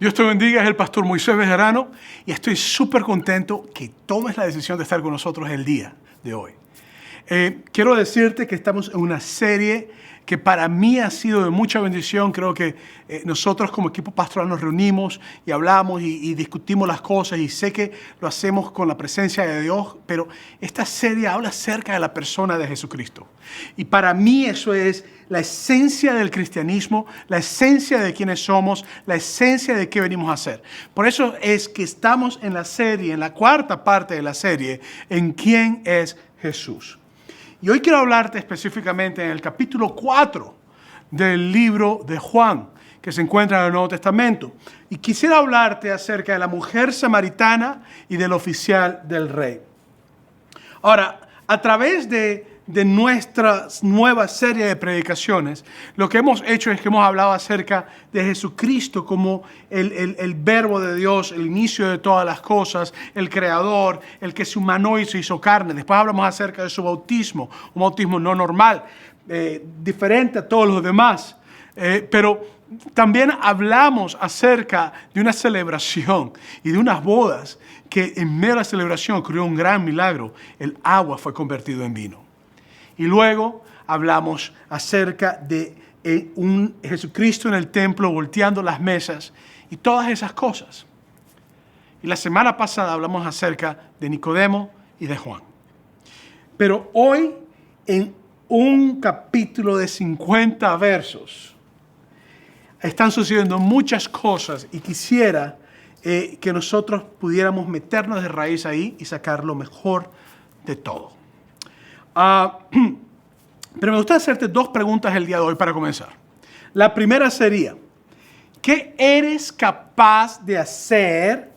Dios te bendiga, es el pastor Moisés Bejarano y estoy súper contento que tomes la decisión de estar con nosotros el día de hoy. Quiero decirte que estamos en una serie que para mí ha sido de mucha bendición. Creo que nosotros como equipo pastoral nos reunimos y hablamos y discutimos las cosas y sé que lo hacemos con la presencia de Dios, pero esta serie habla acerca de la persona de Jesucristo. Y para mí eso es la esencia del cristianismo, la esencia de quiénes somos, la esencia de qué venimos a hacer. Por eso es que estamos en la serie, en la cuarta parte de la serie, en quién es Jesús. Y hoy quiero hablarte específicamente en el capítulo 4 del libro de Juan, que se encuentra en el Nuevo Testamento. Y quisiera hablarte acerca de la mujer samaritana y del oficial del rey. Ahora, a través de nuestra nueva serie de predicaciones, lo que hemos hecho es que hemos hablado acerca de Jesucristo como el verbo de Dios, el inicio de todas las cosas, el creador, el que se humanó y se hizo carne. Después hablamos acerca de su bautismo, un bautismo no normal, diferente a todos los demás. Pero también hablamos acerca de una celebración y de unas bodas que en medio de la celebración ocurrió un gran milagro. El agua fue convertido en vino. Y luego hablamos acerca de un Jesucristo en el templo volteando las mesas y todas esas cosas. Y la semana pasada hablamos acerca de Nicodemo y de Juan. Pero hoy, en un capítulo de 50 versos, están sucediendo muchas cosas y quisiera que nosotros pudiéramos meternos de raíz ahí y sacar lo mejor de todo. Pero me gustaría hacerte dos preguntas el día de hoy para comenzar. La primera sería, ¿qué eres capaz de hacer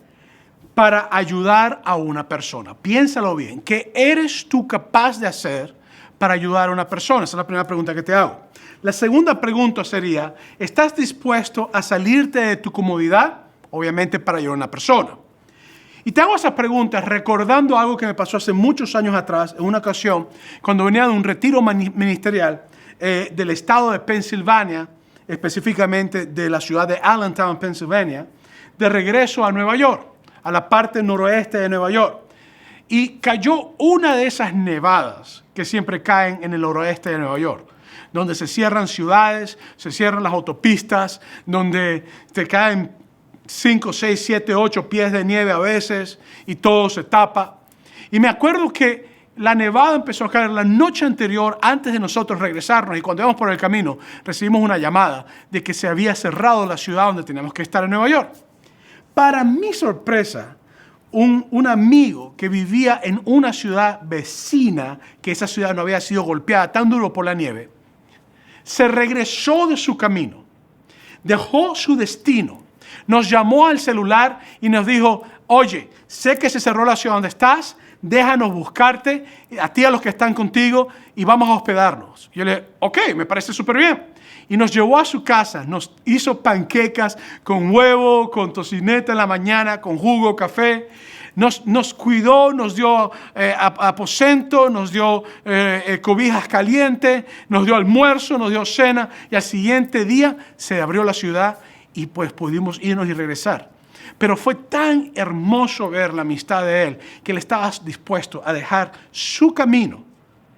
para ayudar a una persona? Piénsalo bien. ¿Qué eres tú capaz de hacer para ayudar a una persona? Esa es la primera pregunta que te hago. La segunda pregunta sería, ¿estás dispuesto a salirte de tu comodidad? Obviamente para ayudar a una persona. Y te hago esas preguntas recordando algo que me pasó hace muchos años atrás, en una ocasión, cuando venía de un retiro ministerial del estado de Pensilvania, específicamente de la ciudad de Allentown, Pensilvania, de regreso a Nueva York, a la parte noroeste de Nueva York. Y cayó una de esas nevadas que siempre caen en el noroeste de Nueva York, donde se cierran ciudades, se cierran las autopistas, donde te caen 5, 6, 7, 8 pies de nieve a veces y todo se tapa. Y me acuerdo que la nevada empezó a caer la noche anterior antes de nosotros regresarnos y cuando íbamos por el camino recibimos una llamada de que se había cerrado la ciudad donde teníamos que estar en Nueva York. Para mi sorpresa, un amigo que vivía en una ciudad vecina, que esa ciudad no había sido golpeada tan duro por la nieve, se regresó de su camino, dejó su destino, nos llamó al celular y nos dijo, oye, sé que se cerró la ciudad donde estás, déjanos buscarte, a ti, a los que están contigo, y vamos a hospedarnos. Yo le dije, ok, me parece súper bien. Y nos llevó a su casa, nos hizo panquecas con huevo, con tocineta en la mañana, con jugo, café. Nos cuidó, nos dio aposento, nos dio cobijas calientes, nos dio almuerzo, nos dio cena. Y al siguiente día se abrió la ciudad y pues pudimos irnos y regresar. Pero fue tan hermoso ver la amistad de él que él estaba dispuesto a dejar su camino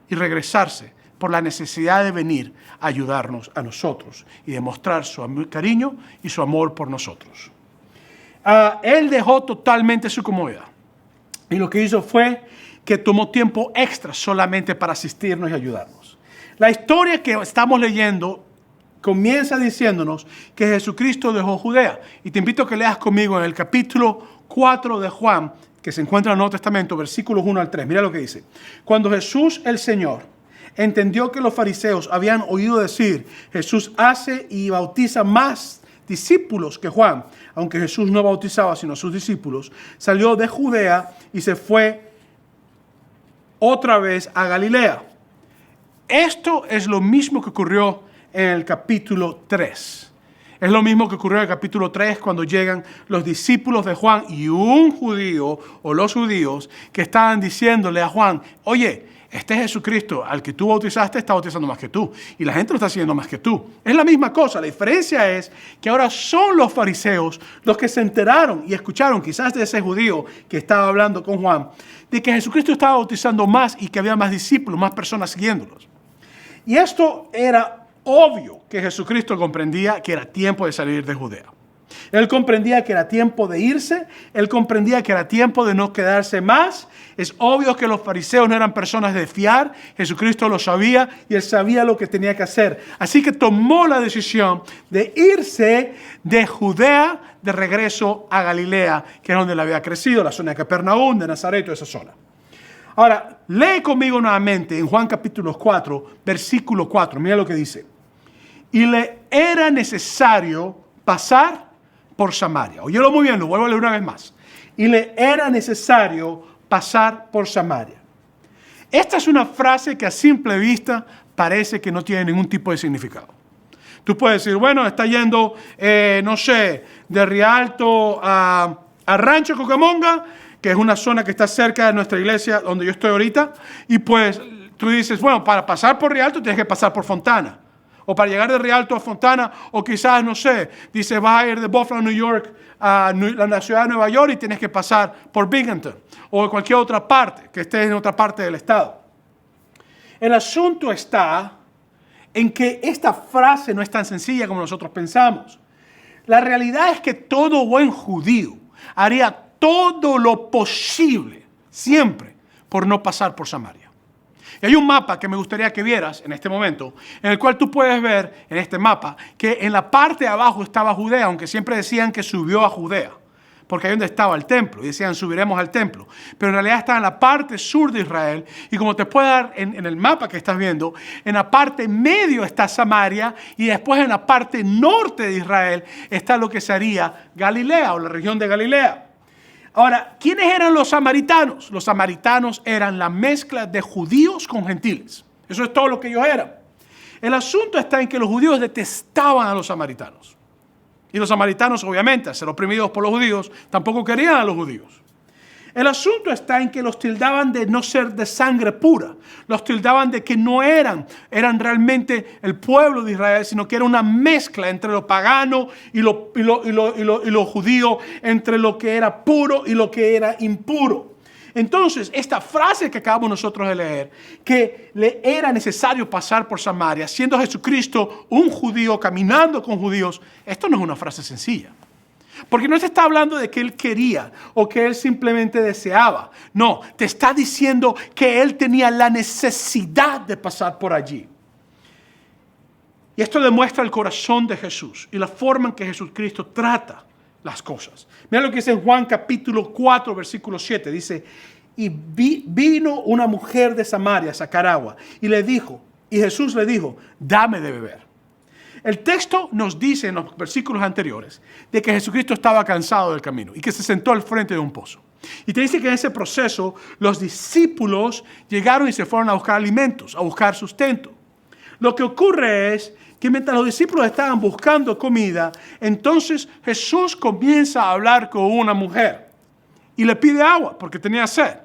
y regresarse por la necesidad de venir a ayudarnos a nosotros y demostrar su cariño y su amor por nosotros. Él dejó totalmente su comodidad y lo que hizo fue que tomó tiempo extra solamente para asistirnos y ayudarnos. La historia que estamos leyendo comienza diciéndonos que Jesucristo dejó Judea. Y te invito a que leas conmigo en el capítulo 4 de Juan, que se encuentra en el Nuevo Testamento, versículos 1 al 3. Mira lo que dice. Cuando Jesús el Señor entendió que los fariseos habían oído decir, Jesús hace y bautiza más discípulos que Juan, aunque Jesús no bautizaba sino sus discípulos, salió de Judea y se fue otra vez a Galilea. Esto es lo mismo que ocurrió en el capítulo 3. Es lo mismo que ocurrió en el capítulo 3 cuando llegan los discípulos de Juan y un judío o los judíos que estaban diciéndole a Juan, oye, este Jesucristo al que tú bautizaste está bautizando más que tú. Y la gente lo está haciendo más que tú. Es la misma cosa. La diferencia es que ahora son los fariseos los que se enteraron y escucharon quizás de ese judío que estaba hablando con Juan, de que Jesucristo estaba bautizando más y que había más discípulos, más personas siguiéndolos. Y esto era obvio que Jesucristo comprendía que era tiempo de salir de Judea. Él comprendía que era tiempo de irse, él comprendía que era tiempo de no quedarse más. Es obvio que los fariseos no eran personas de fiar, Jesucristo lo sabía y él sabía lo que tenía que hacer. Así que tomó la decisión de irse de Judea de regreso a Galilea, que es donde él había crecido, la zona de Capernaum, de Nazaret, toda esa zona. Ahora, lee conmigo nuevamente en Juan capítulo 4, versículo 4. Mira lo que dice. Y le era necesario pasar por Samaria. Óyelo muy bien, lo vuelvo a leer una vez más. Y le era necesario pasar por Samaria. Esta es una frase que a simple vista parece que no tiene ningún tipo de significado. Tú puedes decir, bueno, está yendo, no sé, de Rialto a Rancho Cucamonga, que es una zona que está cerca de nuestra iglesia donde yo estoy ahorita, y pues tú dices, bueno, para pasar por Rialto tienes que pasar por Fontana. O para llegar de Rialto a Fontana, o quizás, no sé, dice, vas a ir de Buffalo, New York, a la ciudad de Nueva York y tienes que pasar por Binghamton, o cualquier otra parte, que estés en otra parte del estado. El asunto está en que esta frase no es tan sencilla como nosotros pensamos. La realidad es que todo buen judío haría todo lo posible, siempre, por no pasar por Samaria. Y hay un mapa que me gustaría que vieras en este momento, en el cual tú puedes ver en este mapa que en la parte de abajo estaba Judea, aunque siempre decían que subió a Judea, porque ahí donde estaba el templo, y decían subiremos al templo, pero en realidad está en la parte sur de Israel, y como te puedo dar en el mapa que estás viendo, en la parte medio está Samaria, y después en la parte norte de Israel está lo que sería Galilea, o la región de Galilea. Ahora, ¿quiénes eran los samaritanos? Los samaritanos eran la mezcla de judíos con gentiles. Eso es todo lo que ellos eran. El asunto está en que los judíos detestaban a los samaritanos. Y los samaritanos, obviamente, al ser oprimidos por los judíos, tampoco querían a los judíos. El asunto está en que los tildaban de no ser de sangre pura. Los tildaban de que no eran realmente el pueblo de Israel, sino que era una mezcla entre lo pagano y lo judío, entre lo que era puro y lo que era impuro. Entonces, esta frase que acabamos nosotros de leer, que le era necesario pasar por Samaria, siendo Jesucristo un judío caminando con judíos, esto no es una frase sencilla. Porque no te está hablando de que él quería o que él simplemente deseaba. No, te está diciendo que él tenía la necesidad de pasar por allí. Y esto demuestra el corazón de Jesús y la forma en que Jesucristo trata las cosas. Mira lo que dice en Juan capítulo 4, versículo 7. Dice, y vino una mujer de Samaria a sacar agua y Jesús le dijo, dame de beber. El texto nos dice en los versículos anteriores de que Jesucristo estaba cansado del camino y que se sentó al frente de un pozo. Y te dice que en ese proceso los discípulos llegaron y se fueron a buscar alimentos, a buscar sustento. Lo que ocurre es que mientras los discípulos estaban buscando comida, entonces Jesús comienza a hablar con una mujer y le pide agua porque tenía sed.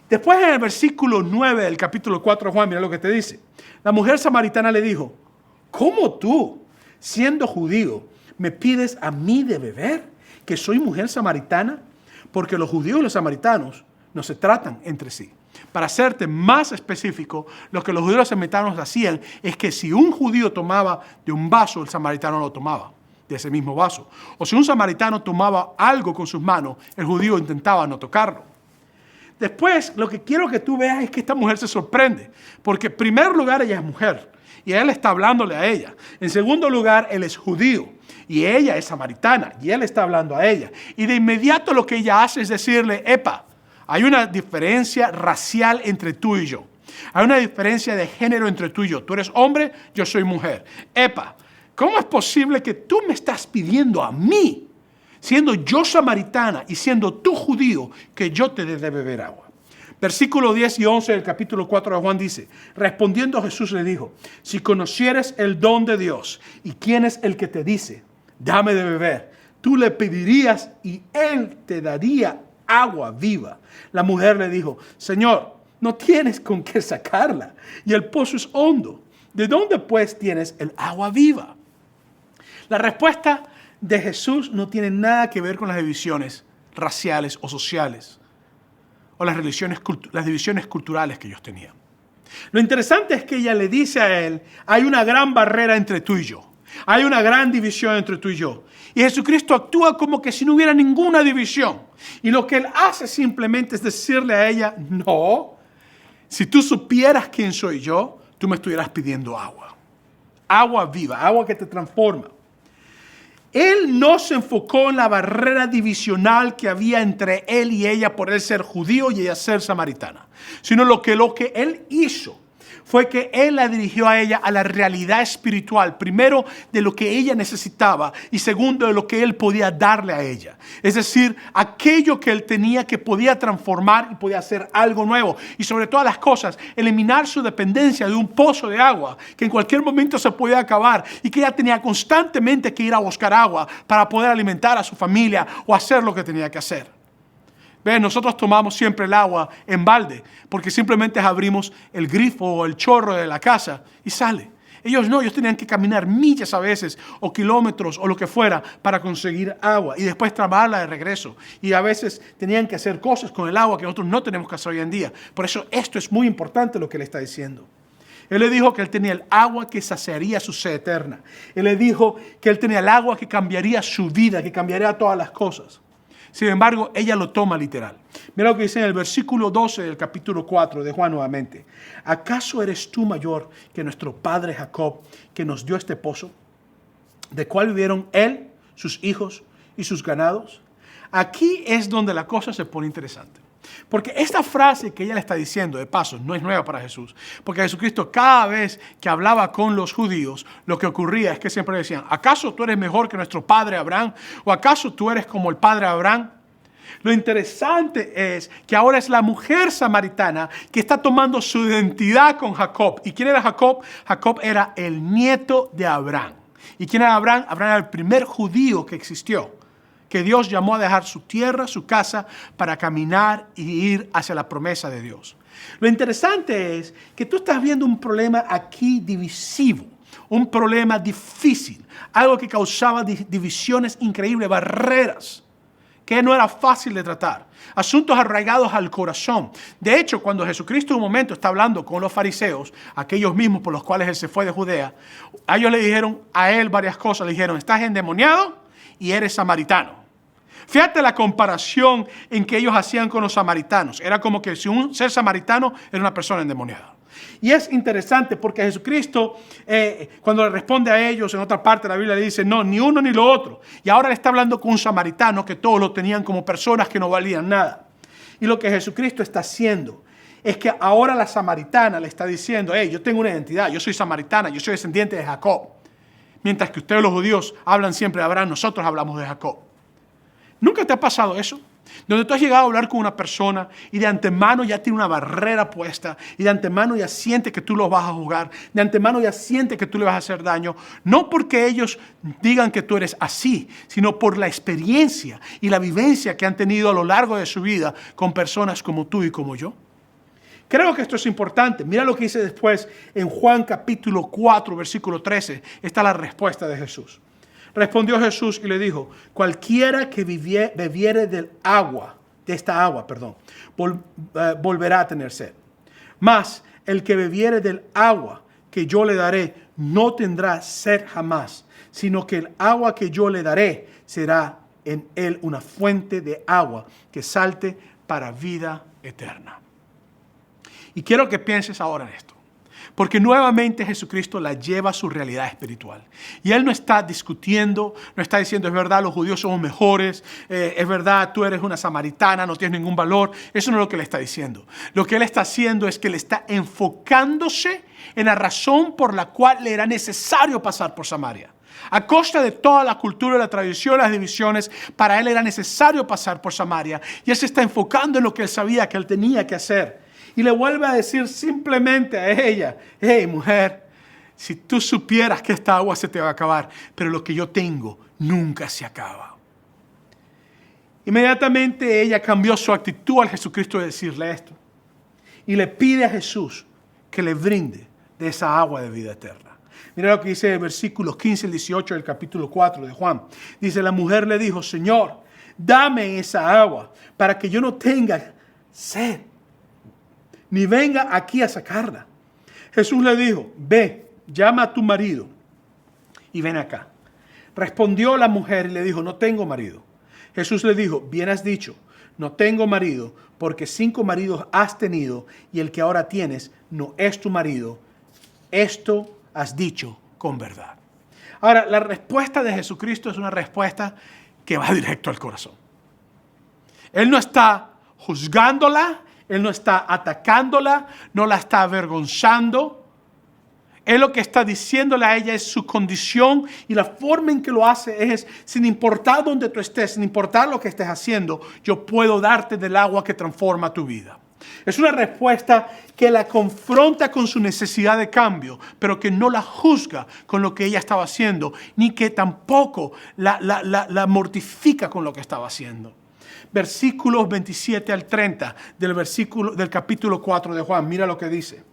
Después en el versículo 9 del capítulo 4 de Juan, mira lo que te dice. La mujer samaritana le dijo, ¿cómo tú, siendo judío, me pides a mí de beber, que soy mujer samaritana? Porque los judíos y los samaritanos no se tratan entre sí. Para serte más específico, lo que los judíos y los samaritanos hacían es que si un judío tomaba de un vaso, el samaritano lo tomaba de ese mismo vaso. O si un samaritano tomaba algo con sus manos, el judío intentaba no tocarlo. Después, lo que quiero que tú veas es que esta mujer se sorprende, porque en primer lugar ella es mujer. Y él está hablándole a ella. En segundo lugar, él es judío. Y ella es samaritana. Y él está hablando a ella. Y de inmediato lo que ella hace es decirle, epa, hay una diferencia racial entre tú y yo. Hay una diferencia de género entre tú y yo. Tú eres hombre, yo soy mujer. Epa, ¿cómo es posible que tú me estás pidiendo a mí, siendo yo samaritana y siendo tú judío, que yo te dé de beber agua? Versículo 10 y 11 del capítulo 4 de Juan dice, respondiendo Jesús le dijo, si conocieres el don de Dios y quién es el que te dice, dame de beber, tú le pedirías y él te daría agua viva. La mujer le dijo, Señor, no tienes con qué sacarla y el pozo es hondo. ¿De dónde pues tienes el agua viva? La respuesta de Jesús no tiene nada que ver con las divisiones raciales o sociales o las divisiones culturales que ellos tenían. Lo interesante es que ella le dice a él, hay una gran barrera entre tú y yo. Hay una gran división entre tú y yo. Y Jesucristo actúa como que si no hubiera ninguna división. Y lo que él hace simplemente es decirle a ella, no, si tú supieras quién soy yo, tú me estuvieras pidiendo agua. Agua viva, agua que te transforma. Él no se enfocó en la barrera divisional que había entre él y ella por él ser judío y ella ser samaritana, sino lo que él hizo fue que él la dirigió a ella a la realidad espiritual, primero de lo que ella necesitaba y segundo de lo que él podía darle a ella. Es decir, aquello que él tenía que podía transformar y podía hacer algo nuevo. Y sobre todas las cosas, eliminar su dependencia de un pozo de agua que en cualquier momento se podía acabar y que ella tenía constantemente que ir a buscar agua para poder alimentar a su familia o hacer lo que tenía que hacer. ¿Ves? Nosotros tomamos siempre el agua en balde porque simplemente abrimos el grifo o el chorro de la casa y sale. Ellos no, ellos tenían que caminar millas a veces o kilómetros o lo que fuera para conseguir agua y después trabajarla de regreso. Y a veces tenían que hacer cosas con el agua que nosotros no tenemos que hacer hoy en día. Por eso esto es muy importante lo que él está diciendo. Él le dijo que él tenía el agua que saciaría su sed eterna. Él le dijo que él tenía el agua que cambiaría su vida, que cambiaría todas las cosas. Sin embargo, ella lo toma literal. Mira lo que dice en el versículo 12 del capítulo 4 de Juan nuevamente. ¿Acaso eres tú mayor que nuestro padre Jacob, que nos dio este pozo, de cual vivieron él, sus hijos y sus ganados? Aquí es donde la cosa se pone interesante. Porque esta frase que ella le está diciendo, de paso, no es nueva para Jesús. Porque Jesucristo cada vez que hablaba con los judíos, lo que ocurría es que siempre decían, ¿acaso tú eres mejor que nuestro padre Abraham? ¿O acaso tú eres como el padre Abraham? Lo interesante es que ahora es la mujer samaritana que está tomando su identidad con Jacob. ¿Y quién era Jacob? Jacob era el nieto de Abraham. ¿Y quién era Abraham? Abraham era el primer judío que existió, que Dios llamó a dejar su tierra, su casa, para caminar y ir hacia la promesa de Dios. Lo interesante es que tú estás viendo un problema aquí divisivo, un problema difícil, algo que causaba divisiones increíbles, barreras, que no era fácil de tratar, asuntos arraigados al corazón. De hecho, cuando Jesucristo en un momento está hablando con los fariseos, aquellos mismos por los cuales él se fue de Judea, a ellos le dijeron a él varias cosas. Le dijeron, estás endemoniado y eres samaritano. Fíjate la comparación en que ellos hacían con los samaritanos. Era como que si un ser samaritano era una persona endemoniada. Y es interesante porque Jesucristo, cuando le responde a ellos, en otra parte de la Biblia le dice, no, ni uno ni lo otro. Y ahora le está hablando con un samaritano que todos lo tenían como personas que no valían nada. Y lo que Jesucristo está haciendo es que ahora la samaritana le está diciendo, hey, yo tengo una identidad, yo soy samaritana, yo soy descendiente de Jacob. Mientras que ustedes los judíos hablan siempre de Abraham, nosotros hablamos de Jacob. ¿Nunca te ha pasado eso? Donde tú has llegado a hablar con una persona y de antemano ya tiene una barrera puesta y de antemano ya siente que tú los vas a juzgar, de antemano ya siente que tú le vas a hacer daño, no porque ellos digan que tú eres así, sino por la experiencia y la vivencia que han tenido a lo largo de su vida con personas como tú y como yo. Creo que esto es importante. Mira lo que dice después en Juan capítulo 4, versículo 13. Está la respuesta de Jesús. Respondió Jesús y le dijo, cualquiera que bebiere de esta agua, volverá a tener sed. Mas el que bebiere del agua que yo le daré, no tendrá sed jamás, sino que el agua que yo le daré será en él una fuente de agua que salte para vida eterna. Y quiero que pienses ahora en esto. Porque nuevamente Jesucristo la lleva a su realidad espiritual. Y Él no está discutiendo, no está diciendo, es verdad, los judíos somos mejores, es verdad, tú eres una samaritana, no tienes ningún valor. Eso no es lo que Él está diciendo. Lo que Él está haciendo es que Él está enfocándose en la razón por la cual le era necesario pasar por Samaria. A costa de toda la cultura, la tradición, las divisiones, para Él era necesario pasar por Samaria. Y Él se está enfocando en lo que Él sabía que Él tenía que hacer. Y le vuelve a decir simplemente a ella, hey mujer, si tú supieras que esta agua se te va a acabar, pero lo que yo tengo nunca se acaba. Inmediatamente ella cambió su actitud al Jesucristo de decirle esto. y le pide a Jesús que le brinde de esa agua de vida eterna. Mira lo que dice el versículo 15 al 18 del capítulo 4 de Juan. Dice, la mujer le dijo, Señor, dame esa agua para que yo no tenga sed, ni venga aquí a sacarla. Jesús le dijo, ve, llama a tu marido y ven acá. Respondió la mujer y le dijo, no tengo marido. Jesús le dijo, bien has dicho, no tengo marido, porque 5 maridos has tenido y el que ahora tienes no es tu marido. Esto has dicho con verdad. Ahora, la respuesta de Jesucristo es una respuesta que va directo al corazón. Él no está juzgándola, Él no está atacándola, no la está avergonzando. Él lo que está diciéndole a ella es su condición, y la forma en que lo hace es, sin importar dónde tú estés, sin importar lo que estés haciendo, yo puedo darte del agua que transforma tu vida. Es una respuesta que la confronta con su necesidad de cambio, pero que no la juzga con lo que ella estaba haciendo, ni que tampoco la mortifica con lo que estaba haciendo. Versículos 27 al 30 del capítulo 4 de Juan. Mira lo que dice.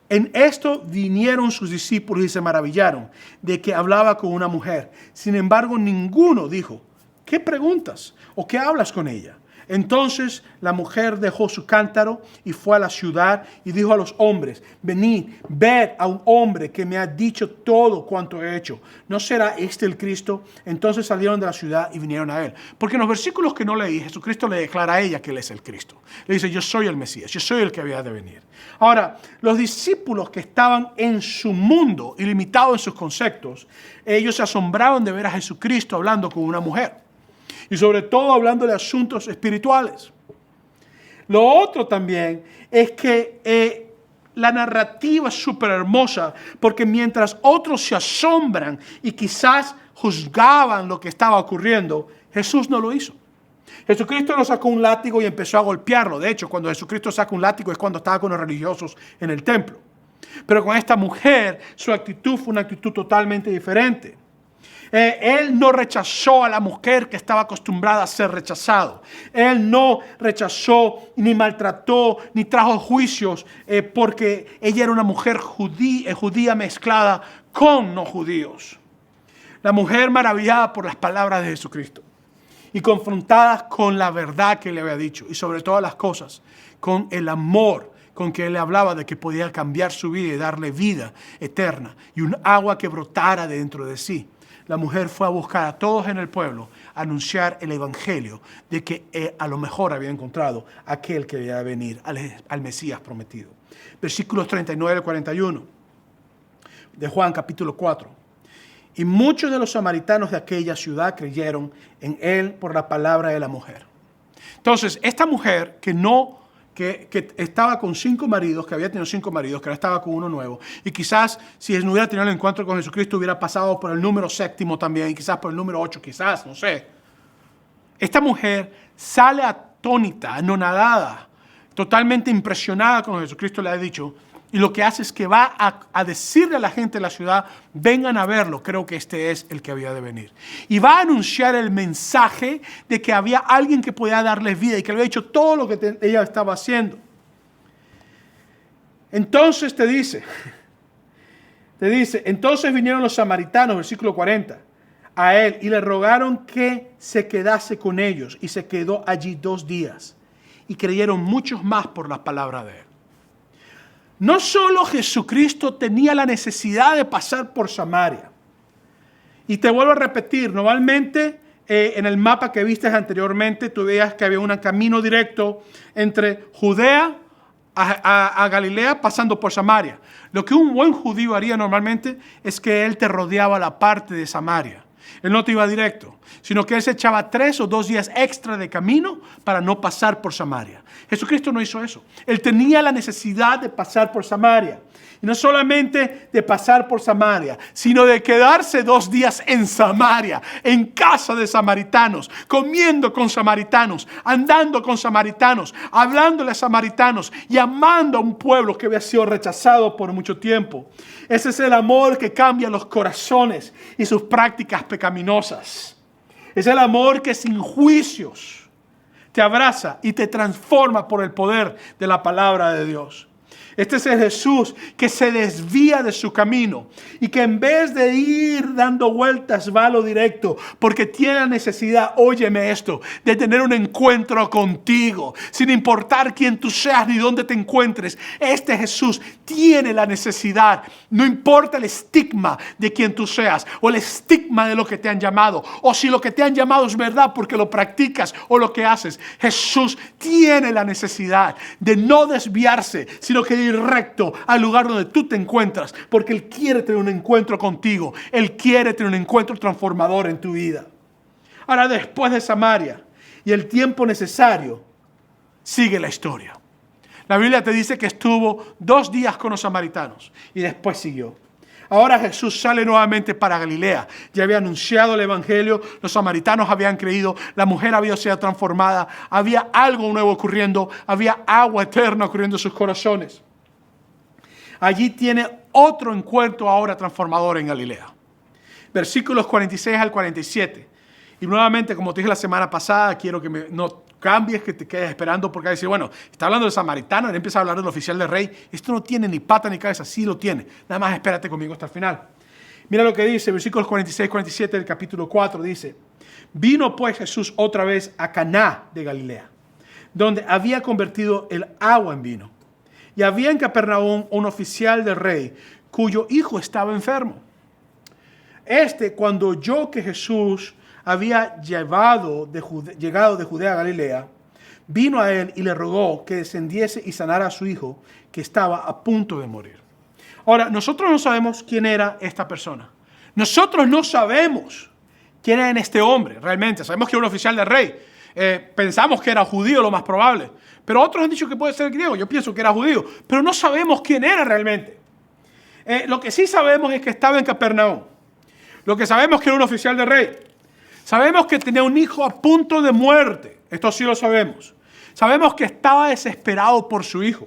En esto vinieron sus discípulos y se maravillaron de que hablaba con una mujer. Sin embargo, ninguno dijo, ¿qué preguntas o qué hablas con ella? Entonces la mujer dejó su cántaro y fue a la ciudad y dijo a los hombres, venid, ved a un hombre que me ha dicho todo cuanto he hecho. ¿No será este el Cristo? Entonces salieron de la ciudad y vinieron a él. Porque en los versículos que no leí, Jesucristo le declara a ella que él es el Cristo. Le dice, yo soy el Mesías, yo soy el que había de venir. Ahora, los discípulos que estaban en su mundo y limitados en sus conceptos, ellos se asombraron de ver a Jesucristo hablando con una mujer. Y sobre todo hablando de asuntos espirituales. Lo otro también es que la narrativa es súper hermosa, porque mientras otros se asombran y quizás juzgaban lo que estaba ocurriendo, Jesús no lo hizo. Jesucristo no sacó un látigo y empezó a golpearlo. De hecho, cuando Jesucristo saca un látigo es cuando estaba con los religiosos en el templo. Pero con esta mujer, su actitud fue una actitud totalmente diferente. Él no rechazó a la mujer que estaba acostumbrada a ser rechazado. Él no rechazó, ni maltrató, ni trajo juicios porque ella era una mujer judía mezclada con no judíos. La mujer maravillada por las palabras de Jesucristo y confrontada con la verdad que le había dicho, y sobre todas las cosas, con el amor con que él le hablaba de que podía cambiar su vida y darle vida eterna y un agua que brotara dentro de sí. La mujer fue a buscar a todos en el pueblo, a anunciar el evangelio de que a lo mejor había encontrado aquel que debía venir, al Mesías prometido. Versículos 39 al 41 de Juan capítulo 4. Y muchos de los samaritanos de aquella ciudad creyeron en él por la palabra de la mujer. Entonces, esta mujer que estaba con 5 maridos, que había tenido 5 maridos, que ahora estaba con uno nuevo, y quizás si no hubiera tenido el encuentro con Jesucristo hubiera pasado por el número 7 también, y quizás por el número 8, quizás, no sé. Esta mujer sale atónita, anonadada, totalmente impresionada con lo que Jesucristo le ha dicho, y lo que hace es que va a decirle a la gente de la ciudad, vengan a verlo, creo que este es el que había de venir. Y va a anunciar el mensaje de que había alguien que podía darles vida y que le había dicho todo lo que ella estaba haciendo. Entonces te dice, entonces vinieron los samaritanos, versículo 40, a él y le rogaron que se quedase con ellos, y se quedó allí 2 días. Y creyeron muchos más por la palabra de él. No solo Jesucristo tenía la necesidad de pasar por Samaria. Y te vuelvo a repetir, normalmente en el mapa que viste anteriormente, tú veías que había un camino directo entre Judea a Galilea pasando por Samaria. Lo que un buen judío haría normalmente es que él te rodeaba la parte de Samaria. Él no te iba directo, sino que él se echaba 3 o 2 días extra de camino para no pasar por Samaria. Jesucristo no hizo eso. Él tenía la necesidad de pasar por Samaria. Y no solamente de pasar por Samaria, sino de quedarse 2 días en Samaria, en casa de samaritanos, comiendo con samaritanos, andando con samaritanos, hablándole a samaritanos y amando a un pueblo que había sido rechazado por mucho tiempo. Ese es el amor que cambia los corazones y sus prácticas pecaminosas. Es el amor que sin juicios te abraza y te transforma por el poder de la palabra de Dios. Este es el Jesús que se desvía de su camino y que en vez de ir dando vueltas va a lo directo porque tiene la necesidad, óyeme esto, de tener un encuentro contigo sin importar quién tú seas ni dónde te encuentres. Este Jesús tiene la necesidad, no importa el estigma de quién tú seas o el estigma de lo que te han llamado o si lo que te han llamado es verdad porque lo practicas o lo que haces. Jesús tiene la necesidad de no desviarse, sino que ir recto al lugar donde tú te encuentras, porque Él quiere tener un encuentro contigo. Él quiere tener un encuentro transformador en tu vida. Ahora, después de Samaria y el tiempo necesario, sigue la historia. La Biblia te dice que estuvo 2 días con los samaritanos y después siguió. Ahora Jesús sale nuevamente para Galilea. Ya había anunciado el evangelio, los samaritanos habían creído, la mujer había sido transformada, había algo nuevo ocurriendo, había agua eterna ocurriendo en sus corazones. Allí tiene otro encuentro ahora transformador en Galilea. Versículos 46 al 47. Y nuevamente, como te dije la semana pasada, quiero que no cambies, que te quedes esperando, porque decir, bueno, está hablando del samaritano, él empieza a hablar del oficial del rey. Esto no tiene ni pata ni cabeza, sí lo tiene. Nada más espérate conmigo hasta el final. Mira lo que dice, versículos 46 y 47 del capítulo 4, dice: Vino pues Jesús otra vez a Caná de Galilea, donde había convertido el agua en vino. Y había en Capernaum un oficial del rey, cuyo hijo estaba enfermo. Cuando oyó que Jesús había llegado de Judea a Galilea, vino a él y le rogó que descendiese y sanara a su hijo, que estaba a punto de morir. Ahora, nosotros no sabemos quién era esta persona. Nosotros no sabemos quién era este hombre realmente. Sabemos que era un oficial del rey. Pensamos que era judío, lo más probable. Pero otros han dicho que puede ser griego. Yo pienso que era judío. Pero no sabemos quién era realmente. Lo que sí sabemos es que estaba en Capernaum. Lo que sabemos es que era un oficial del rey. Sabemos que tenía un hijo a punto de muerte. Esto sí lo sabemos. Sabemos que estaba desesperado por su hijo.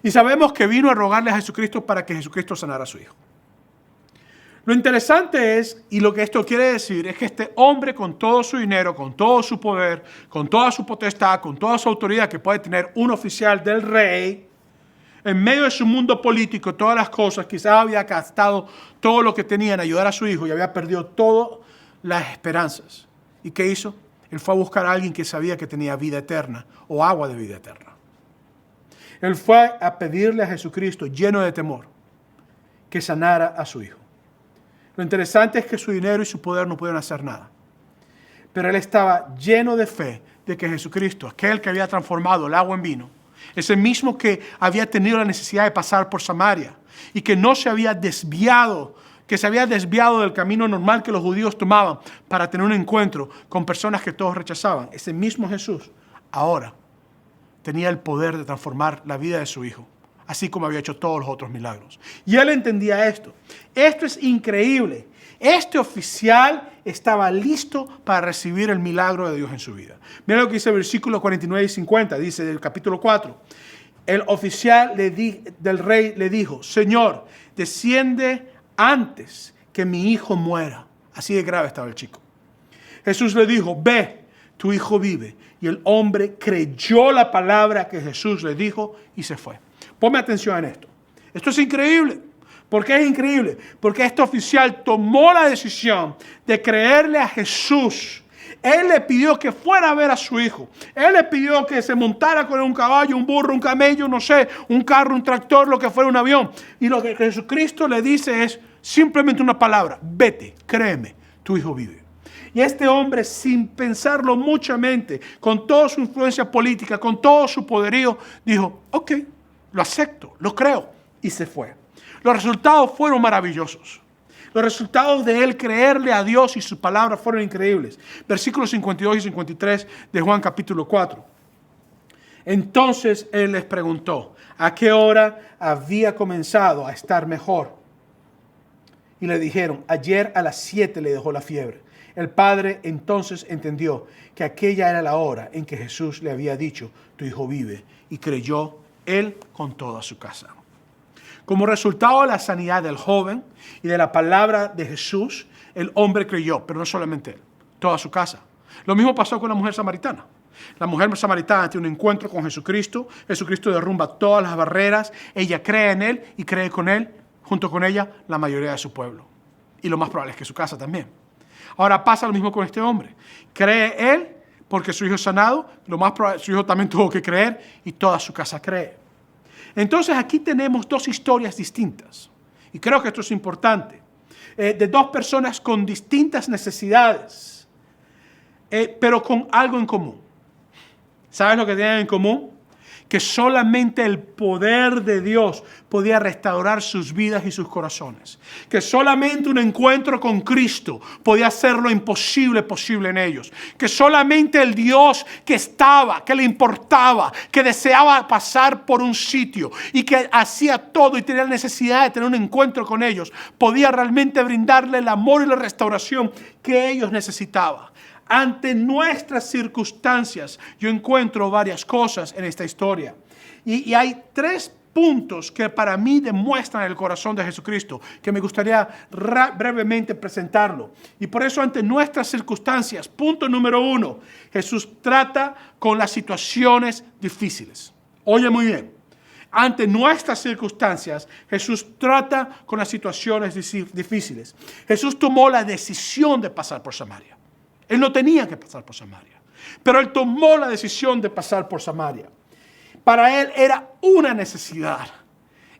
Y sabemos que vino a rogarle a Jesucristo para que Jesucristo sanara a su hijo. Lo interesante es, y lo que esto quiere decir, es que este hombre con todo su dinero, con todo su poder, con toda su potestad, con toda su autoridad que puede tener un oficial del rey, en medio de su mundo político, todas las cosas, quizás había gastado todo lo que tenía en ayudar a su hijo y había perdido todas las esperanzas. ¿Y qué hizo? Él fue a buscar a alguien que sabía que tenía vida eterna o agua de vida eterna. Él fue a pedirle a Jesucristo, lleno de temor, que sanara a su hijo. Lo interesante es que su dinero y su poder no pudieron hacer nada. Pero él estaba lleno de fe de que Jesucristo, aquel que había transformado el agua en vino, ese mismo que había tenido la necesidad de pasar por Samaria y que no se había desviado, que se había desviado del camino normal que los judíos tomaban para tener un encuentro con personas que todos rechazaban. Ese mismo Jesús ahora tenía el poder de transformar la vida de su hijo, así como había hecho todos los otros milagros. Y él entendía esto. Esto es increíble. Este oficial estaba listo para recibir el milagro de Dios en su vida. Mira lo que dice el versículo 49 y 50, dice del capítulo 4. El oficial del rey le dijo: Señor, desciende antes que mi hijo muera. Así de grave estaba el chico. Jesús le dijo: ve, tu hijo vive. Y el hombre creyó la palabra que Jesús le dijo y se fue. Ponme atención en esto. Esto es increíble. ¿Por qué es increíble? Porque este oficial tomó la decisión de creerle a Jesús. Él le pidió que fuera a ver a su hijo. Él le pidió que se montara con un caballo, un burro, un camello, no sé, un carro, un tractor, lo que fuera, un avión. Y lo que Jesucristo le dice es simplemente una palabra: vete, créeme, tu hijo vive. Y este hombre, sin pensarlo muchamente, con toda su influencia política, con todo su poderío, dijo: ok, lo acepto, lo creo, y se fue. Los resultados fueron maravillosos. Los resultados de él creerle a Dios y su palabra fueron increíbles. Versículos 52 y 53 de Juan capítulo 4. Entonces él les preguntó a qué hora había comenzado a estar mejor. Y le dijeron: ayer a las 7 le dejó la fiebre. El padre entonces entendió que aquella era la hora en que Jesús le había dicho: tu hijo vive. Y creyó él con toda su casa. Como resultado de la sanidad del joven y de la palabra de Jesús, el hombre creyó, pero no solamente él, toda su casa. Lo mismo pasó con la mujer samaritana. La mujer samaritana tiene un encuentro con Jesucristo. Jesucristo derrumba todas las barreras. Ella cree en Él y cree con Él, junto con ella, la mayoría de su pueblo. Y lo más probable es que su casa también. Ahora pasa lo mismo con este hombre. Cree Él porque su hijo es sanado. Lo más probable, su hijo también tuvo que creer y toda su casa cree. Entonces aquí tenemos dos historias distintas. Y creo que esto es importante. De dos personas con distintas necesidades, pero con algo en común. ¿Sabes lo que tienen en común? Que solamente el poder de Dios podía restaurar sus vidas y sus corazones. Que solamente un encuentro con Cristo podía hacer lo imposible posible en ellos. Que solamente el Dios que estaba, que le importaba, que deseaba pasar por un sitio y que hacía todo y tenía la necesidad de tener un encuentro con ellos, podía realmente brindarle el amor y la restauración que ellos necesitaban. Ante nuestras circunstancias, yo encuentro varias cosas en esta historia. Y hay tres puntos que para mí demuestran el corazón de Jesucristo, que me gustaría brevemente presentarlo. Y por eso, ante nuestras circunstancias, punto número 1, Jesús trata con las situaciones difíciles. Oye muy bien. Ante nuestras circunstancias, Jesús trata con las situaciones difíciles. Jesús tomó la decisión de pasar por Samaria. Él no tenía que pasar por Samaria, pero Él tomó la decisión de pasar por Samaria. Para Él era una necesidad.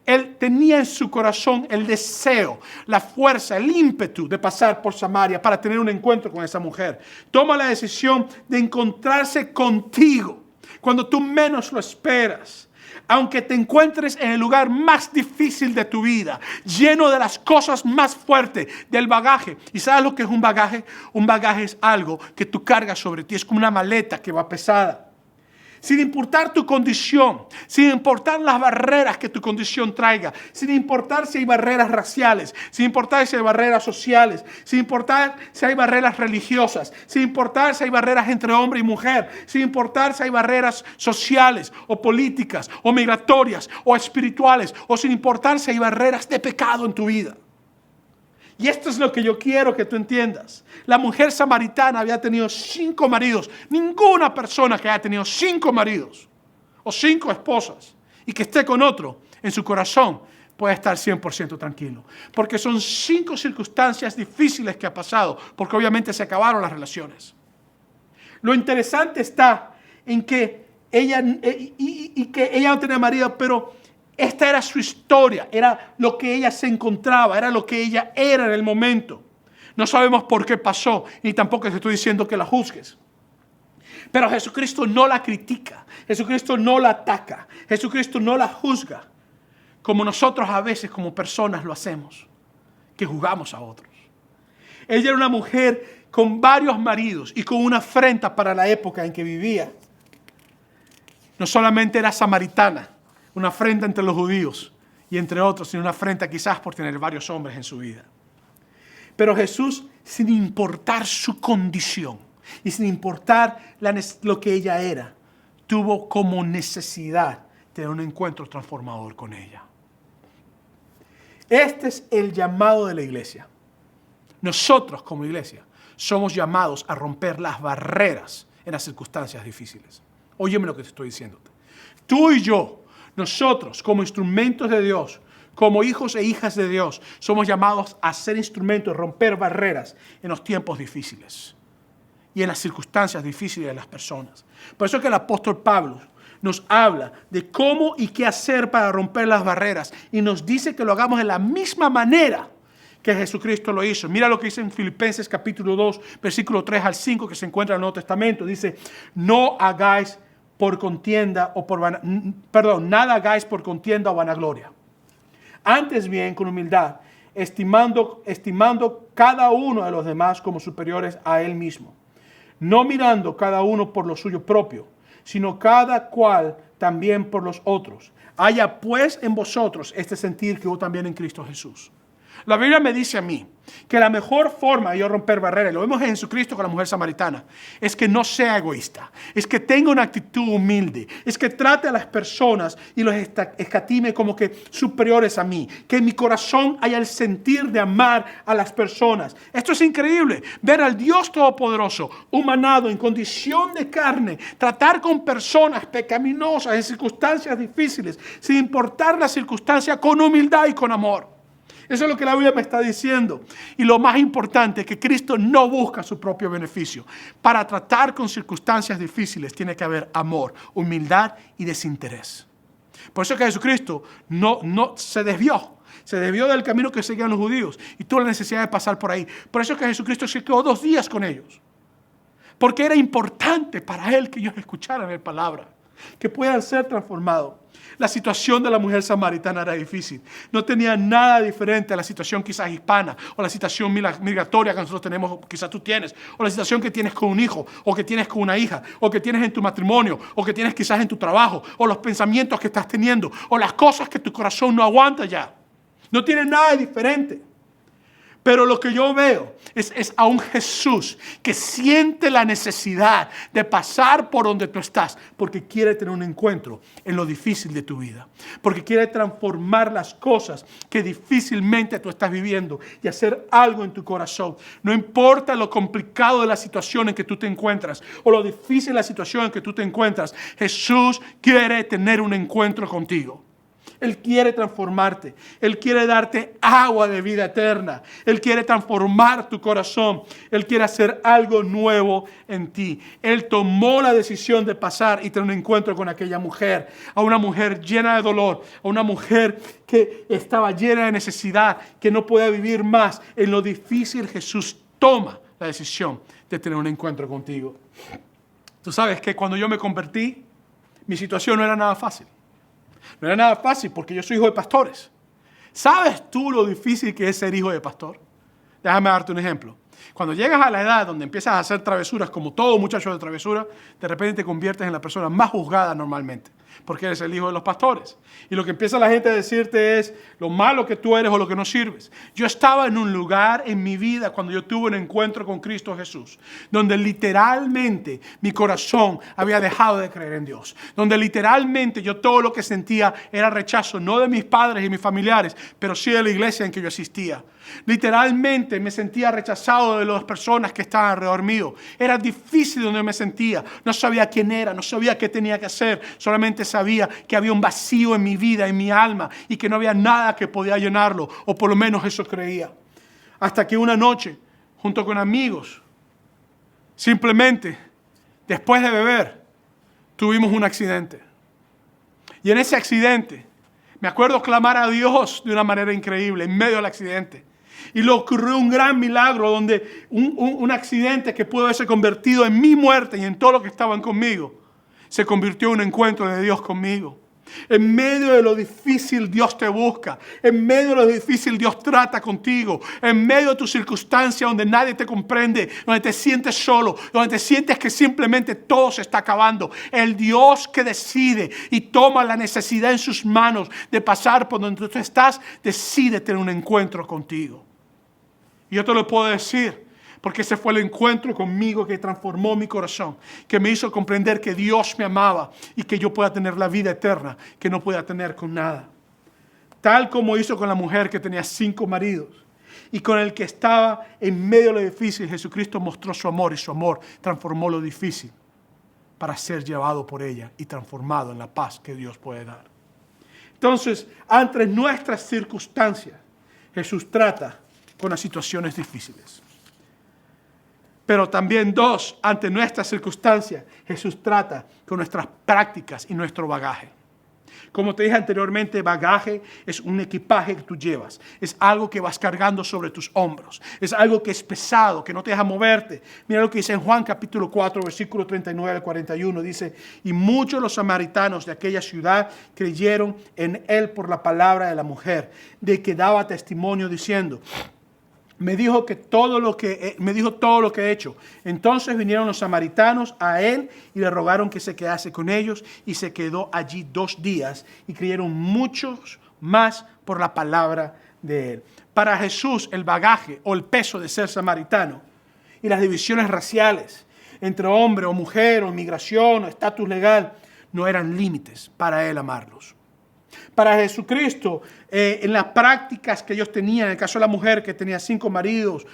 Él tenía en su corazón el deseo, la fuerza, el ímpetu de pasar por Samaria para tener un encuentro con esa mujer. Toma la decisión de encontrarse contigo cuando tú menos lo esperas. Aunque te encuentres en el lugar más difícil de tu vida, lleno de las cosas más fuertes, del bagaje. ¿Y sabes lo que es un bagaje? Un bagaje es algo que tú cargas sobre ti, es como una maleta que va pesada. Sin importar tu condición, sin importar las barreras que tu condición traiga, sin importar si hay barreras raciales, sin importar si hay barreras sociales, sin importar si hay barreras religiosas, sin importar si hay barreras entre hombre y mujer, sin importar si hay barreras sociales o políticas o migratorias o espirituales, o sin importar si hay barreras de pecado en tu vida. Y esto es lo que yo quiero que tú entiendas. La mujer samaritana había tenido 5 maridos. Ninguna persona que haya tenido 5 maridos o 5 esposas y que esté con otro en su corazón puede estar 100% tranquilo. Porque son 5 circunstancias difíciles que ha pasado, porque obviamente se acabaron las relaciones. Lo interesante está en que ella, que ella no tenía marido, pero esta era su historia, era lo que ella se encontraba, era lo que ella era en el momento. No sabemos por qué pasó, ni tampoco te estoy diciendo que la juzgues. Pero Jesucristo no la critica, Jesucristo no la ataca, Jesucristo no la juzga, como nosotros a veces como personas lo hacemos, que juzgamos a otros. Ella era una mujer con varios maridos y con una afrenta para la época en que vivía. No solamente era samaritana, una afrenta entre los judíos y entre otros, sino una afrenta quizás por tener varios hombres en su vida. Pero Jesús, sin importar su condición y sin importar lo que ella era, tuvo como necesidad tener un encuentro transformador con ella. Este es el llamado de la iglesia. Nosotros como iglesia somos llamados a romper las barreras en las circunstancias difíciles. Óyeme lo que te estoy diciéndote. Tú y yo, nosotros, como instrumentos de Dios, como hijos e hijas de Dios, somos llamados a ser instrumentos, romper barreras en los tiempos difíciles y en las circunstancias difíciles de las personas. Por eso es que el apóstol Pablo nos habla de cómo y qué hacer para romper las barreras y nos dice que lo hagamos de la misma manera que Jesucristo lo hizo. Mira lo que dice en Filipenses capítulo 2, versículo 3 al 5, que se encuentra en el Nuevo Testamento. Dice, no hagáis por contienda o nada hagáis por contienda o vanagloria. Antes bien, con humildad, estimando cada uno de los demás como superiores a él mismo, no mirando cada uno por lo suyo propio, sino cada cual también por los otros. Haya pues en vosotros este sentir que hubo también en Cristo Jesús. La Biblia me dice a mí que la mejor forma de yo romper barreras, lo vemos en Jesucristo con la mujer samaritana, es que no sea egoísta, es que tenga una actitud humilde, es que trate a las personas y los escatime como que superiores a mí, que en mi corazón haya el sentir de amar a las personas. Esto es increíble, ver al Dios Todopoderoso, humanado en condición de carne, tratar con personas pecaminosas en circunstancias difíciles, sin importar la circunstancia, con humildad y con amor. Eso es lo que la Biblia me está diciendo. Y lo más importante es que Cristo no busca su propio beneficio. Para tratar con circunstancias difíciles tiene que haber amor, humildad y desinterés. Por eso es que Jesucristo no se desvió. Se desvió del camino que seguían los judíos y tuvo la necesidad de pasar por ahí. Por eso es que Jesucristo se quedó 2 días con ellos. Porque era importante para él que ellos escucharan la palabra, que puedan ser transformados. La situación de la mujer samaritana era difícil. No tenía nada diferente a la situación quizás hispana o la situación migratoria que nosotros tenemos, quizás tú tienes, o la situación que tienes con un hijo, o que tienes con una hija, o que tienes en tu matrimonio, o que tienes quizás en tu trabajo, o los pensamientos que estás teniendo, o las cosas que tu corazón no aguanta ya. No tiene nada diferente. Pero lo que yo veo es a un Jesús que siente la necesidad de pasar por donde tú estás porque quiere tener un encuentro en lo difícil de tu vida. Porque quiere transformar las cosas que difícilmente tú estás viviendo y hacer algo en tu corazón. No importa lo complicado de la situación en que tú te encuentras o lo difícil de la situación en que tú te encuentras, Jesús quiere tener un encuentro contigo. Él quiere transformarte. Él quiere darte agua de vida eterna. Él quiere transformar tu corazón. Él quiere hacer algo nuevo en ti. Él tomó la decisión de pasar y tener un encuentro con aquella mujer. A una mujer llena de dolor. A una mujer que estaba llena de necesidad. Que no podía vivir más. En lo difícil Jesús toma la decisión de tener un encuentro contigo. Tú sabes que cuando yo me convertí, mi situación no era nada fácil. No era nada fácil porque yo soy hijo de pastores. ¿Sabes tú lo difícil que es ser hijo de pastor? Déjame darte un ejemplo. Cuando llegas a la edad donde empiezas a hacer travesuras, como todo muchacho de travesura, de repente te conviertes en la persona más juzgada normalmente, porque eres el hijo de los pastores. Y lo que empieza la gente a decirte es lo malo que tú eres o lo que no sirves. Yo estaba en un lugar en mi vida cuando yo tuve un encuentro con Cristo Jesús, donde literalmente mi corazón había dejado de creer en Dios. Donde literalmente yo todo lo que sentía era rechazo, no de mis padres y mis familiares, pero sí de la iglesia en que yo asistía. Literalmente me sentía rechazado de las personas que estaban alrededor mío. Era difícil donde me sentía. No sabía quién era, no sabía qué tenía que hacer. Solamente sabía que había un vacío en mi vida, en mi alma, y que no había nada que podía llenarlo, o por lo menos eso creía. Hasta que una noche, junto con amigos, simplemente, después de beber, tuvimos un accidente. Y en ese accidente, me acuerdo clamar a Dios de una manera increíble en medio del accidente. Y le ocurrió un gran milagro donde un accidente que pudo haberse convertido en mi muerte y en todo lo que estaban conmigo, se convirtió en un encuentro de Dios conmigo. En medio de lo difícil Dios te busca. En medio de lo difícil Dios trata contigo. En medio de tu circunstancia donde nadie te comprende, donde te sientes solo, donde te sientes que simplemente todo se está acabando. El Dios que decide y toma la necesidad en sus manos de pasar por donde tú estás, decide tener un encuentro contigo. Y yo te lo puedo decir, porque ese fue el encuentro conmigo que transformó mi corazón, que me hizo comprender que Dios me amaba y que yo pueda tener la vida eterna que no pueda tener con nada. Tal como hizo con la mujer que tenía 5 maridos y con el que estaba en medio de lo difícil, Jesucristo mostró su amor y su amor transformó lo difícil para ser llevado por ella y transformado en la paz que Dios puede dar. Entonces, ante nuestras circunstancias, Jesús trata con las situaciones difíciles. Pero también ante nuestras circunstancias, Jesús trata con nuestras prácticas y nuestro bagaje. Como te dije anteriormente, bagaje es un equipaje que tú llevas. Es algo que vas cargando sobre tus hombros. Es algo que es pesado, que no te deja moverte. Mira lo que dice en Juan capítulo 4, versículo 39 al 41. Dice, y muchos de los samaritanos de aquella ciudad creyeron en él por la palabra de la mujer, de que daba testimonio diciendo, me dijo todo lo que he hecho. Entonces vinieron los samaritanos a él y le rogaron que se quedase con ellos y se quedó allí 2 días y creyeron muchos más por la palabra de él. Para Jesús, el bagaje o el peso de ser samaritano y las divisiones raciales entre hombre o mujer o inmigración o estatus legal no eran límites para él amarlos. Para Jesucristo, en las prácticas que ellos tenían, en el caso de la mujer que tenía 5 maridos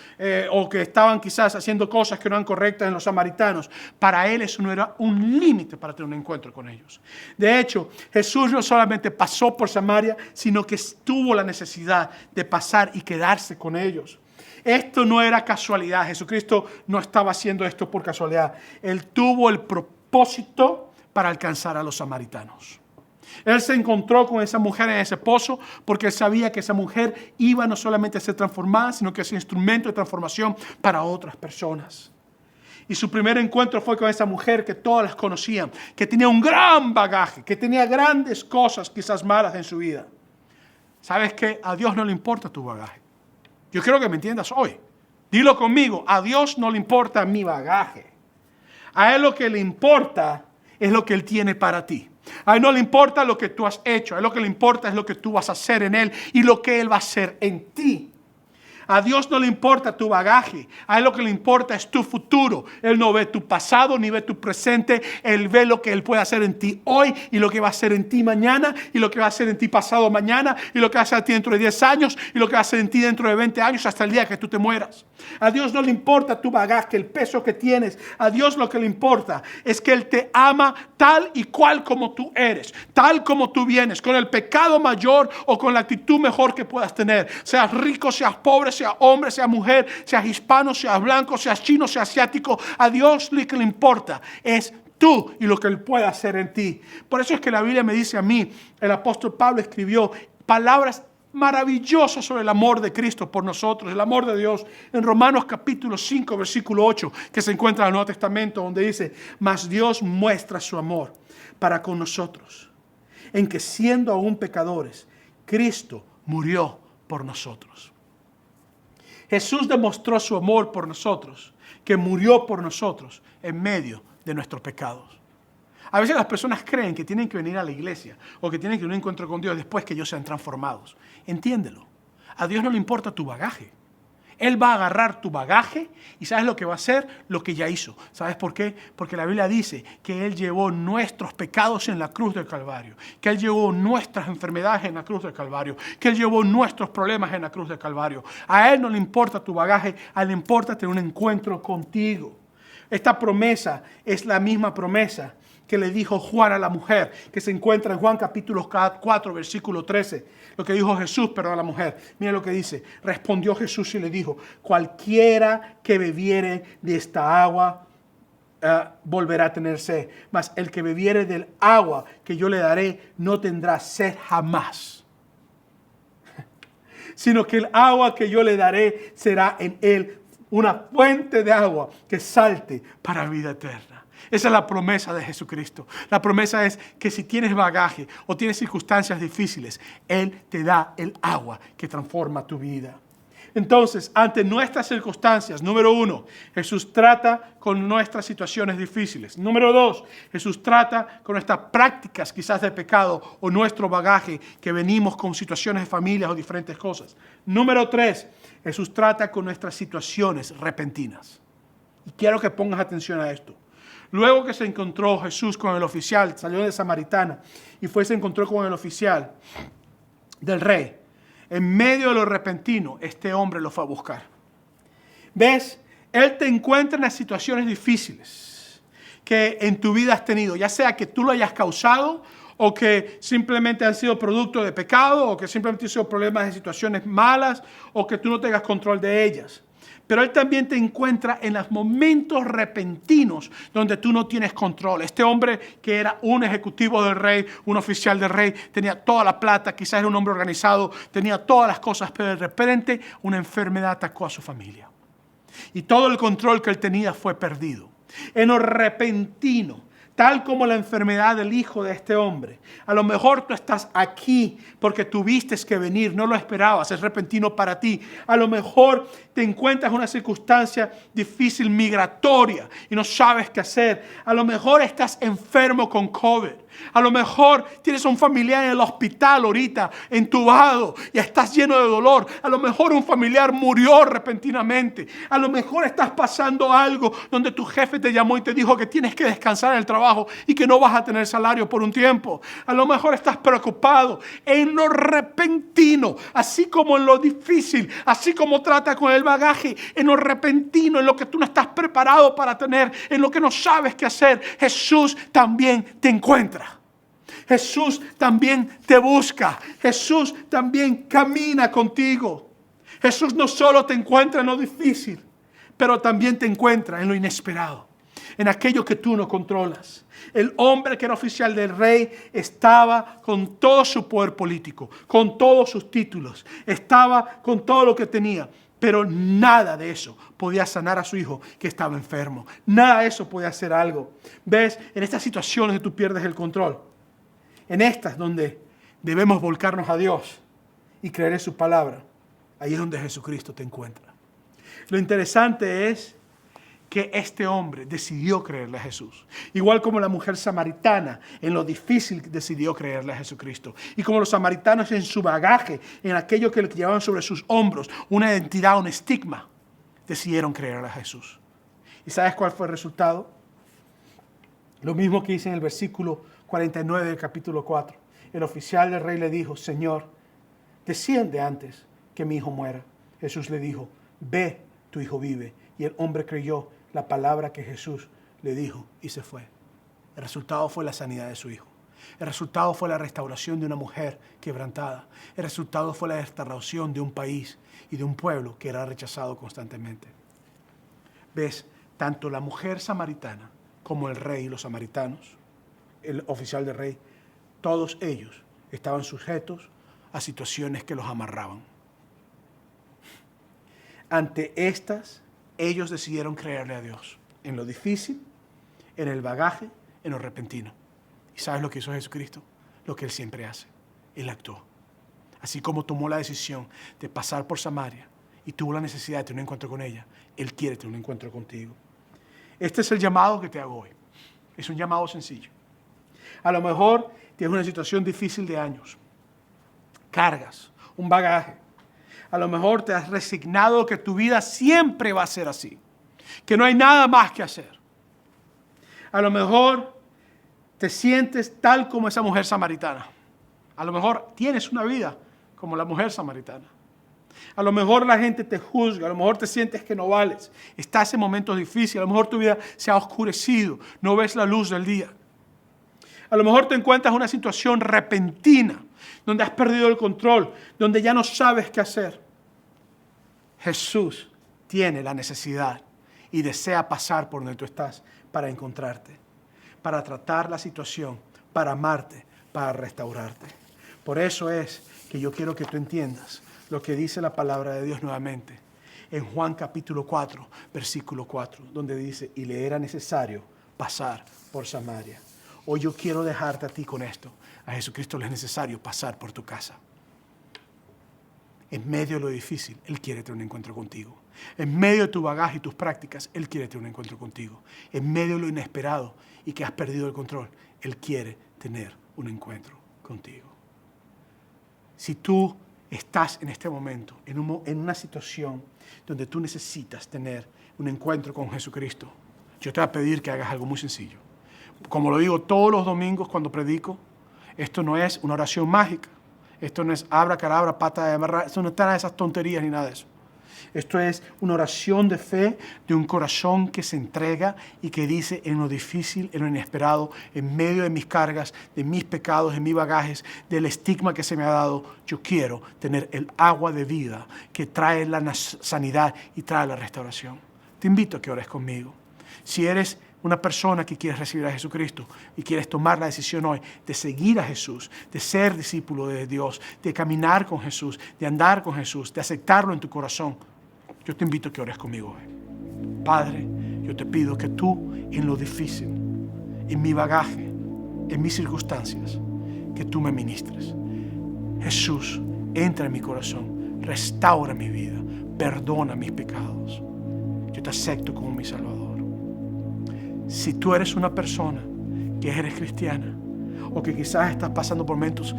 o que estaban quizás haciendo cosas que no eran correctas en los samaritanos, para él eso no era un límite para tener un encuentro con ellos. De hecho, Jesús no solamente pasó por Samaria, sino que tuvo la necesidad de pasar y quedarse con ellos. Esto no era casualidad. Jesucristo no estaba haciendo esto por casualidad. Él tuvo el propósito para alcanzar a los samaritanos. Él se encontró con esa mujer en ese pozo porque él sabía que esa mujer iba no solamente a ser transformada, sino que es instrumento de transformación para otras personas. Y su primer encuentro fue con esa mujer que todas las conocían, que tenía un gran bagaje, que tenía grandes cosas quizás malas en su vida. ¿Sabes qué? A Dios no le importa tu bagaje. Yo quiero que me entiendas hoy. Dilo conmigo, a Dios no le importa mi bagaje. A Él lo que le importa es lo que Él tiene para ti. A Él no le importa lo que tú has hecho. A Él lo que le importa es lo que tú vas a hacer en Él y lo que Él va a hacer en ti. A Dios no le importa tu bagaje. A Él lo que le importa es tu futuro. Él no ve tu pasado ni ve tu presente. Él ve lo que Él puede hacer en ti hoy y lo que va a hacer en ti mañana y lo que va a hacer en ti pasado mañana y lo que va a hacer en ti dentro de 10 años y lo que va a hacer en ti dentro de 20 años hasta el día que tú te mueras. A Dios no le importa tu bagaje, el peso que tienes. A Dios lo que le importa es que Él te ama tal y cual como tú eres, tal como tú vienes, con el pecado mayor o con la actitud mejor que puedas tener. Seas rico, seas pobre, seas hombre, seas mujer, seas hispano, seas blanco, seas chino, seas asiático. A Dios lo que le importa es tú y lo que Él puede hacer en ti. Por eso es que la Biblia me dice a mí, el apóstol Pablo escribió palabras maravillosas sobre el amor de Cristo por nosotros, el amor de Dios, en Romanos capítulo 5, versículo 8, que se encuentra en el Nuevo Testamento, donde dice: mas Dios muestra su amor para con nosotros, en que siendo aún pecadores, Cristo murió por nosotros. Jesús demostró su amor por nosotros, que murió por nosotros en medio de nuestros pecados. A veces las personas creen que tienen que venir a la iglesia o que tienen que tener un encuentro con Dios después que ellos sean transformados. Entiéndelo. A Dios no le importa tu bagaje. Él va a agarrar tu bagaje y ¿sabes lo que va a hacer? Lo que ya hizo. ¿Sabes por qué? Porque la Biblia dice que Él llevó nuestros pecados en la cruz del Calvario, que Él llevó nuestras enfermedades en la cruz del Calvario, que Él llevó nuestros problemas en la cruz del Calvario. A Él no le importa tu bagaje, a Él le importa tener un encuentro contigo. Esta promesa es la misma promesa que le dijo Juan a la mujer, que se encuentra en Juan capítulo 4, versículo 13. Lo que dijo Jesús, perdón, a la mujer. Mira lo que dice. Respondió Jesús y le dijo: cualquiera que bebiere de esta agua volverá a tener sed. Mas el que bebiere del agua que yo le daré no tendrá sed jamás. Sino que el agua que yo le daré será en él una fuente de agua que salte para vida eterna. Esa es la promesa de Jesucristo. La promesa es que si tienes bagaje o tienes circunstancias difíciles, Él te da el agua que transforma tu vida. Entonces, ante nuestras circunstancias, número 1, Jesús trata con nuestras situaciones difíciles. Número 2, Jesús trata con nuestras prácticas quizás de pecado o nuestro bagaje que venimos con situaciones de familias o diferentes cosas. Número 3, Jesús trata con nuestras situaciones repentinas. Y quiero que pongas atención a esto. Luego que se encontró Jesús con el oficial, salió de Samaritana y se encontró con el oficial del rey. En medio de lo repentino, este hombre lo fue a buscar. ¿Ves? Él te encuentra en las situaciones difíciles que en tu vida has tenido, ya sea que tú lo hayas causado o que simplemente han sido producto de pecado o que simplemente han sido problemas de situaciones malas o que tú no tengas control de ellas. Pero Él también te encuentra en los momentos repentinos donde tú no tienes control. Este hombre que era un ejecutivo del rey, un oficial del rey, tenía toda la plata, quizás era un hombre organizado, tenía todas las cosas, pero de repente una enfermedad atacó a su familia. Y todo el control que él tenía fue perdido. En lo repentino, tal como la enfermedad del hijo de este hombre. A lo mejor tú estás aquí porque tuviste que venir, no lo esperabas, es repentino para ti. A lo mejor te encuentras en una circunstancia difícil, migratoria, y no sabes qué hacer. A lo mejor estás enfermo con COVID. A lo mejor tienes un familiar en el hospital ahorita, entubado, y estás lleno de dolor. A lo mejor un familiar murió repentinamente. A lo mejor estás pasando algo donde tu jefe te llamó y te dijo que tienes que descansar en el trabajo y que no vas a tener salario por un tiempo. A lo mejor estás preocupado en lo repentino, así como en lo difícil, así como trata con el bagaje, en lo repentino, en lo que tú no estás preparado para tener, en lo que no sabes qué hacer. Jesús también te encuentra. Jesús también te busca. Jesús también camina contigo. Jesús no solo te encuentra en lo difícil, pero también te encuentra en lo inesperado, en aquello que tú no controlas. El hombre que era oficial del rey estaba con todo su poder político, con todos sus títulos, estaba con todo lo que tenía, pero nada de eso podía sanar a su hijo que estaba enfermo. Nada de eso podía hacer algo. ¿Ves? En estas situaciones tú pierdes el control. En estas donde debemos volcarnos a Dios y creer en su palabra, ahí es donde Jesucristo te encuentra. Lo interesante es que este hombre decidió creerle a Jesús. Igual como la mujer samaritana en lo difícil decidió creerle a Jesucristo. Y como los samaritanos en su bagaje, en aquello que llevaban sobre sus hombros, una identidad, un estigma, decidieron creerle a Jesús. ¿Y sabes cuál fue el resultado? Lo mismo que dice en el versículo 49 del capítulo 4. El oficial del rey le dijo: Señor, desciende antes que mi hijo muera. Jesús le dijo: ve, tu hijo vive. Y el hombre creyó la palabra que Jesús le dijo y se fue. El resultado fue la sanidad de su hijo. El resultado fue la restauración de una mujer quebrantada. El resultado fue la restauración de un país y de un pueblo que era rechazado constantemente. ¿Ves? Tanto la mujer samaritana como el rey y los samaritanos, el oficial del rey, todos ellos estaban sujetos a situaciones que los amarraban. Ante estas, ellos decidieron creerle a Dios en lo difícil, en el bagaje, en lo repentino. ¿Y sabes lo que hizo Jesucristo? Lo que Él siempre hace. Él actuó. Así como tomó la decisión de pasar por Samaria y tuvo la necesidad de tener un encuentro con ella, Él quiere tener un encuentro contigo. Este es el llamado que te hago hoy. Es un llamado sencillo. A lo mejor tienes una situación difícil de años. Cargas un bagaje. A lo mejor te has resignado que tu vida siempre va a ser así, que no hay nada más que hacer. A lo mejor te sientes tal como esa mujer samaritana. A lo mejor tienes una vida como la mujer samaritana. A lo mejor la gente te juzga, a lo mejor te sientes que no vales. Estás en momentos difíciles, a lo mejor tu vida se ha oscurecido, no ves la luz del día. A lo mejor te encuentras en una situación repentina, donde has perdido el control, donde ya no sabes qué hacer. Jesús tiene la necesidad y desea pasar por donde tú estás para encontrarte, para tratar la situación, para amarte, para restaurarte. Por eso es que yo quiero que tú entiendas lo que dice la palabra de Dios nuevamente en Juan capítulo 4, versículo 4, donde dice: y le era necesario pasar por Samaria. Hoy yo quiero dejarte a ti con esto. A Jesucristo le es necesario pasar por tu casa. En medio de lo difícil, Él quiere tener un encuentro contigo. En medio de tu bagaje y tus prácticas, Él quiere tener un encuentro contigo. En medio de lo inesperado y que has perdido el control, Él quiere tener un encuentro contigo. Si tú estás en este momento en una situación donde tú necesitas tener un encuentro con Jesucristo, yo te voy a pedir que hagas algo muy sencillo. Como lo digo todos los domingos cuando predico, esto no es una oración mágica. Esto no es abracadabra, pata de amarrar. Esto no está nada de esas tonterías ni nada de eso. Esto es una oración de fe de un corazón que se entrega y que dice: en lo difícil, en lo inesperado, en medio de mis cargas, de mis pecados, de mis bagajes, del estigma que se me ha dado, yo quiero tener el agua de vida que trae la sanidad y trae la restauración. Te invito a que ores conmigo. Si eres una persona que quieres recibir a Jesucristo y quieres tomar la decisión hoy de seguir a Jesús, de ser discípulo de Dios, de caminar con Jesús, de andar con Jesús, de aceptarlo en tu corazón, yo te invito a que ores conmigo hoy. Padre, yo te pido que tú, en lo difícil, en mi bagaje, en mis circunstancias, que tú me ministres. Jesús, entra en mi corazón, restaura mi vida, perdona mis pecados. Yo te acepto como mi Salvador. Si tú eres una persona que eres cristiana, o que quizás estás pasando por momentos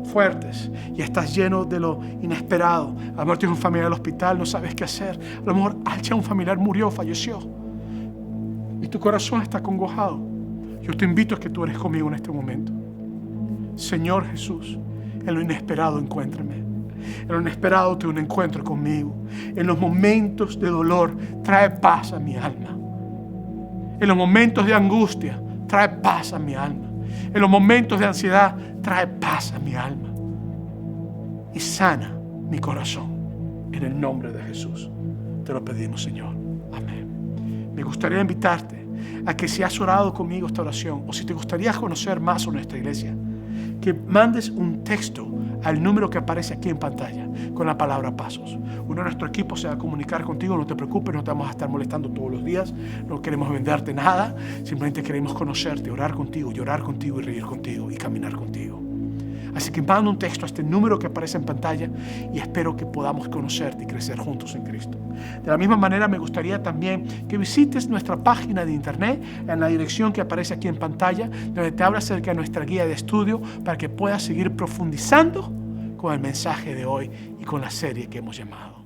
fuertes y estás lleno de lo inesperado, a lo mejor tienes un familiar en el hospital, no sabes qué hacer, a lo mejor un familiar murió, falleció, y tu corazón está acongojado, yo te invito a que tú eres conmigo en este momento. Señor Jesús, en lo inesperado encuéntrame. En lo inesperado tuve un encuentro conmigo. En los momentos de dolor trae paz a mi alma. En los momentos de angustia trae paz a mi alma. En los momentos de ansiedad trae paz a mi alma. Y sana mi corazón. En el nombre de Jesús te lo pedimos, Señor. Amén. Me gustaría invitarte a que si has orado conmigo esta oración, o si te gustaría conocer más sobre nuestra iglesia, que mandes un texto al número que aparece aquí en pantalla con la palabra pasos. Uno de nuestro equipo se va a comunicar contigo, no te preocupes, no te vamos a estar molestando todos los días, no queremos venderte nada, simplemente queremos conocerte, orar contigo, llorar contigo y reír contigo y caminar contigo. Así que manda un texto a este número que aparece en pantalla y espero que podamos conocerte y crecer juntos en Cristo. De la misma manera, me gustaría también que visites nuestra página de internet en la dirección que aparece aquí en pantalla, donde te habla acerca de nuestra guía de estudio para que puedas seguir profundizando con el mensaje de hoy y con la serie que hemos llamado